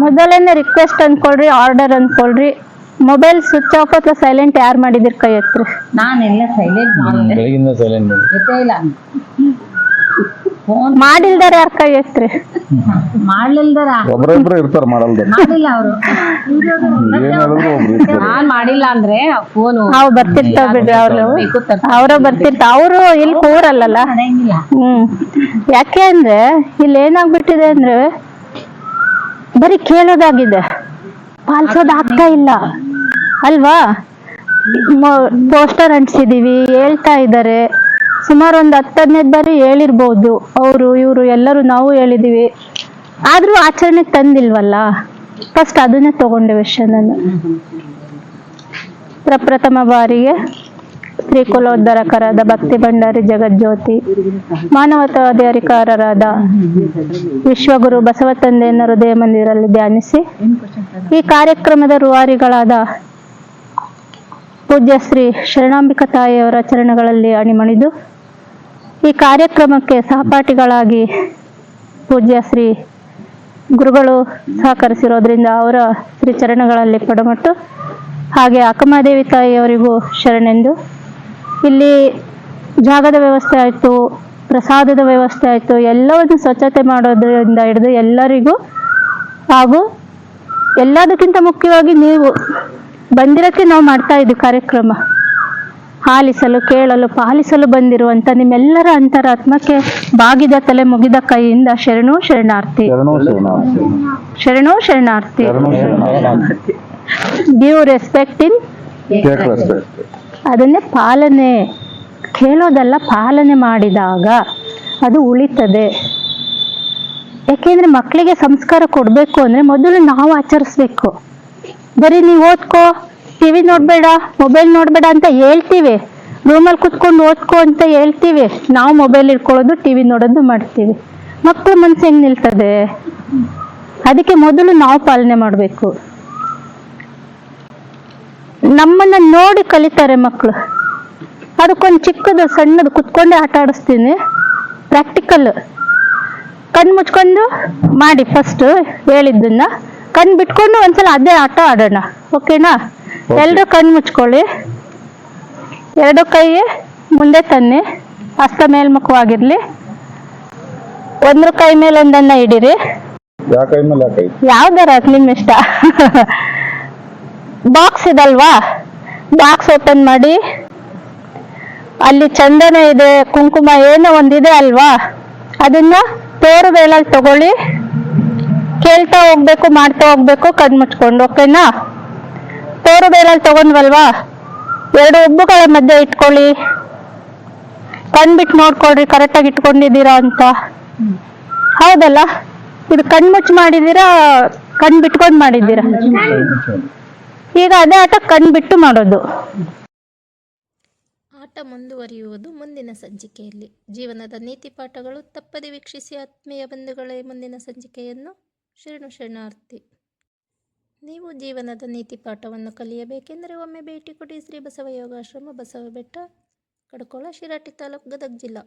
ಮೊದಲನೇ ರಿಕ್ವೆಸ್ಟ್ ಅನ್ಕೊಳ್ರಿ, ಆರ್ಡರ್ ಅನ್ಕೊಳ್ರಿ. ಮೊಬೈಲ್ ಸ್ವಿಚ್ ಆಫ್ ಅಥವಾ ಸೈಲೆಂಟ್ ಯಾರು ಮಾಡಿದಿರ್ ಕೈ ಎತ್ರಿ. ನಾನೆಲ್ಲ ಸೈಲೆಂಟ್ ಬೆಳಗಿಂದ ಸೈಲೆಂಟ್ ಇಲ್ಲ ಮಾಡಿಲ್ದಾರ ಯಾರು ಕೈ ಎತ್ರಿ. ಮಾಡ್ಲಿಲ್ದಾರ ಒಬ್ರೊಬ್ರು ಇರ್ತಾರ ಮಾಡಲ್ದಾರ. ಮಾಡಿಲ್ಲ ಅವರು. ಏನ್ ಹೇಳಿದ್ರು ಒಬ್ರು ಇರ್ತಾರೆ. ನಾನ್ ಮಾಡಿಲ್ಲ ಅಂದ್ರೆ ಫೋನು ಅವ್ ಬರ್ತಿರ್ತಾವ ಬಿಡ್ರಿ. ಅವ್ರ ಬರ್ತಿರ್ತಾವ. ಅವರು ಇಲ್ಲಿ ಕೂರಲ್ಲ. ಯಾಕೆ ಅಂದ್ರೆ ಇಲ್ಲಿ ಏನಾಗ್ಬಿಟ್ಟಿದೆ ಅಂದ್ರೆ ಬರೀ ಕೇಳೋದಾಗಿದೆ, ಪಾಲಿಸೋದು ಆಗ್ತಾ ಇಲ್ಲ ಅಲ್ವಾ. ಪೋಸ್ಟರ್ ಅಂಟಿಸಿದೀವಿ, ಹೇಳ್ತಾ ಇದ್ದಾರೆ. ಸುಮಾರು ಒಂದು 10-15 ಬಾರಿ ಹೇಳಿರ್ಬೋದು ಅವರು ಇವರು ಎಲ್ಲರೂ, ನಾವು ಹೇಳಿದೀವಿ. ಆದ್ರೂ ಆಚರಣೆ ತಂದಿಲ್ವಲ್ಲ. ಫಸ್ಟ್ ಅದನ್ನೇ ತಗೊಂಡೆ ವಿಷಯ. ನಾನು ಪ್ರಪ್ರಥಮ ಬಾರಿಗೆ ಶ್ರೀ ಕುಲೋದ್ಧಾರಕರಾದ ಭಕ್ತಿ ಭಂಡಾರಿ ಜಗಜ್ಯೋತಿ ಮಾನವತಾಧಿಕಾರರಾದ ವಿಶ್ವಗುರು ಬಸವ ತಂದೆಯನ್ನ ಹೃದಯ ಮಂದಿರಲ್ಲಿ ಧ್ಯಾನಿಸಿ, ಈ ಕಾರ್ಯಕ್ರಮದ ರೂವಾರಿಗಳಾದ ಪೂಜ್ಯ ಶ್ರೀ ಶರಣಾಂಬಿಕಾ ತಾಯಿಯವರ ಚರಣಗಳಲ್ಲಿ ಅಣಿಮಣಿದು, ಈ ಕಾರ್ಯಕ್ರಮಕ್ಕೆ ಸಹಪಾಠಿಗಳಾಗಿ ಪೂಜ್ಯ ಶ್ರೀ ಗುರುಗಳು ಸಹಕರಿಸಿರೋದ್ರಿಂದ ಅವರ ಶ್ರೀ ಚರಣಗಳಲ್ಲಿ ಪಡಮಟ್ಟು, ಹಾಗೆ ಅಕ್ಕಮಹಾದೇವಿ ತಾಯಿಯವರಿಗೂ ಶರಣೆಂದು, ಇಲ್ಲಿ ಜಾಗದ ವ್ಯವಸ್ಥೆ ಆಯಿತು, ಪ್ರಸಾದದ ವ್ಯವಸ್ಥೆ ಆಯಿತು, ಎಲ್ಲವನ್ನು ಸ್ವಚ್ಛತೆ ಮಾಡೋದ್ರಿಂದ ಹಿಡಿದು ಎಲ್ಲರಿಗೂ, ಹಾಗೂ ಎಲ್ಲದಕ್ಕಿಂತ ಮುಖ್ಯವಾಗಿ ನೀವು ಬಂದಿರೋಕ್ಕೆ ನಾವು ಮಾಡ್ತಾ ಇದ್ದೀವಿ ಕಾರ್ಯಕ್ರಮ. ಆಲಿಸಲು, ಕೇಳಲು, ಪಾಲಿಸಲು ಬಂದಿರುವಂತ ನಿಮ್ಮೆಲ್ಲರ ಅಂತರಾತ್ಮಕ್ಕೆ ಬಾಗಿದ ತಲೆ ಮುಗಿದ ಕೈಯಿಂದ ಶರಣು ಶರಣಾರ್ಥಿ. ಶರಣು ಶರಣಾರ್ಥಿ. ಗಿವ್ ರೆಸ್ಪೆಕ್ಟ್ ಇನ್ ಅದನ್ನೇ ಪಾಲನೆ, ಕೇಳೋದಲ್ಲ, ಪಾಲನೆ ಮಾಡಿದಾಗ ಅದು ಉಳಿತದೆ. ಯಾಕೆಂದ್ರೆ ಮಕ್ಕಳಿಗೆ ಸಂಸ್ಕಾರ ಕೊಡ್ಬೇಕು ಅಂದ್ರೆ ಮೊದಲು ನಾವು ಆಚರಿಸ್ಬೇಕು. ಬರೀ ನೀವು ಓದ್ಕೋ, ಟಿವಿ ನೋಡ್ಬೇಡ, ಮೊಬೈಲ್ ನೋಡ್ಬೇಡ ಅಂತ ಹೇಳ್ತೀವಿ, ರೂಮಲ್ಲಿ ಕುತ್ಕೊಂಡು ಓದ್ಕೋ ಅಂತ ಹೇಳ್ತೀವಿ. ನಾವು ಮೊಬೈಲ್ ಇಟ್ಕೊಳ್ಳೋದು, ಟಿವಿ ನೋಡೋದು ಮಾಡ್ತೀವಿ. ಮಕ್ಕಳ ಮನ್ಸು ಹೆಂಗ್ ನಿಲ್ತದೆ? ಅದಕ್ಕೆ ಮೊದಲು ನಾವು ಪಾಲನೆ ಮಾಡಬೇಕು. ನಮ್ಮನ್ನ ನೋಡಿ ಕಲಿತಾರೆ ಮಕ್ಕಳು. ಅದಕ್ಕೊಂದು ಚಿಕ್ಕದು ಸಣ್ಣದು ಕುತ್ಕೊಂಡೆ ಆಟ ಆಡಿಸ್ತೀನಿ, ಪ್ರಾಕ್ಟಿಕಲ್. ಕಣ್ ಮುಚ್ಕೊಂಡು ಮಾಡಿ, ಫಸ್ಟ್ ಹೇಳಿದ್ದನ್ನ ಕಣ್ ಬಿಟ್ಕೊಂಡು ಒಂದ್ಸಲ ಅದೇ ಆಟ ಆಡೋಣ, ಓಕೆನಾ? ಎಲ್ರು ಕಣ್ ಮುಚ್ಕೊಳ್ಳಿ, ಎರಡು ಕೈ ಮುಂದೆ ತನ್ನಿ, ಹಸ್ತ ಮೇಲ್ಮುಖವಾಗಿರ್ಲಿ. ಒಂದ್ರ ಕೈ ಮೇಲೆ ಒಂದನ್ನ ಇಡಿರಿ, ಯಾವ್ದಾರ ನಿಮ್ ಇಷ್ಟ. ಬಾಕ್ಸ್ ಇದಲ್ವಾ, ಬಾಕ್ಸ್ ಓಪನ್ ಮಾಡಿ, ಅಲ್ಲಿ ಚಂದನ ಇದೆ, ಕುಂಕುಮ ಏನೋ ಒಂದಿದೆ ಅಲ್ವಾ, ಅದನ್ನ ತೋರು ಬೇಲಲ್ಲಿ ತಗೊಳ್ಳಿ. ಕೇಳ್ತಾ ಹೋಗ್ಬೇಕು, ಮಾಡ್ತಾ ಹೋಗ್ಬೇಕು, ಕಣ್ ಮುಚ್ಕೊಂಡು, ಓಕೆನಾ? ತೋರು ಬೇಲಲ್ಲಿ ತಗೊಂಡ್ವಲ್ವಾ, ಎರಡು ಉಬ್ಬುಗಳ ಮಧ್ಯೆ ಇಟ್ಕೊಳ್ಳಿ. ಕಣ್ ಬಿಟ್ಟು ನೋಡ್ಕೊಳ್ರಿ ಕರೆಕ್ಟಾಗಿ ಇಟ್ಕೊಂಡಿದ್ದೀರಾ ಅಂತ. ಹೌದಲ್ಲ? ಇದು ಕಣ್ ಮುಚ್ಚಿ ಮಾಡಿದ್ದೀರಾ, ಕಣ್ ಬಿಟ್ಕೊಂಡು ಮಾಡಿದ್ದೀರಾ? ಈಗ ಅದೇ ಆಟ ಕಣ್ ಬಿಟ್ಟು ಮಾಡೋದು. ಆಟ ಮುಂದುವರಿಯುವುದು ಮುಂದಿನ ಸಂಚಿಕೆಯಲ್ಲಿ. ಜೀವನದ ನೀತಿ ಪಾಠಗಳು ತಪ್ಪದೆ ವೀಕ್ಷಿಸಿ ಆತ್ಮೀಯ ಬಂಧುಗಳೇ. ಮುಂದಿನ ಸಂಚಿಕೆಯನ್ನು ಶರಣು ಶರಣಾರ್ಥಿ. ನೀವು ಜೀವನದ ನೀತಿ ಪಾಠವನ್ನು ಕಲಿಯಬೇಕೆಂದರೆ ಒಮ್ಮೆ ಭೇಟಿ ಕೊಡಿ ಶ್ರೀ ಬಸವ ಯೋಗಾಶ್ರಮ, ಬಸವ ಬೆಟ್ಟ, ಕಡಕೋಳ, ಶಿರಾಟಿ ತಾಲೂಕು, ಗದಗ ಜಿಲ್ಲಾ.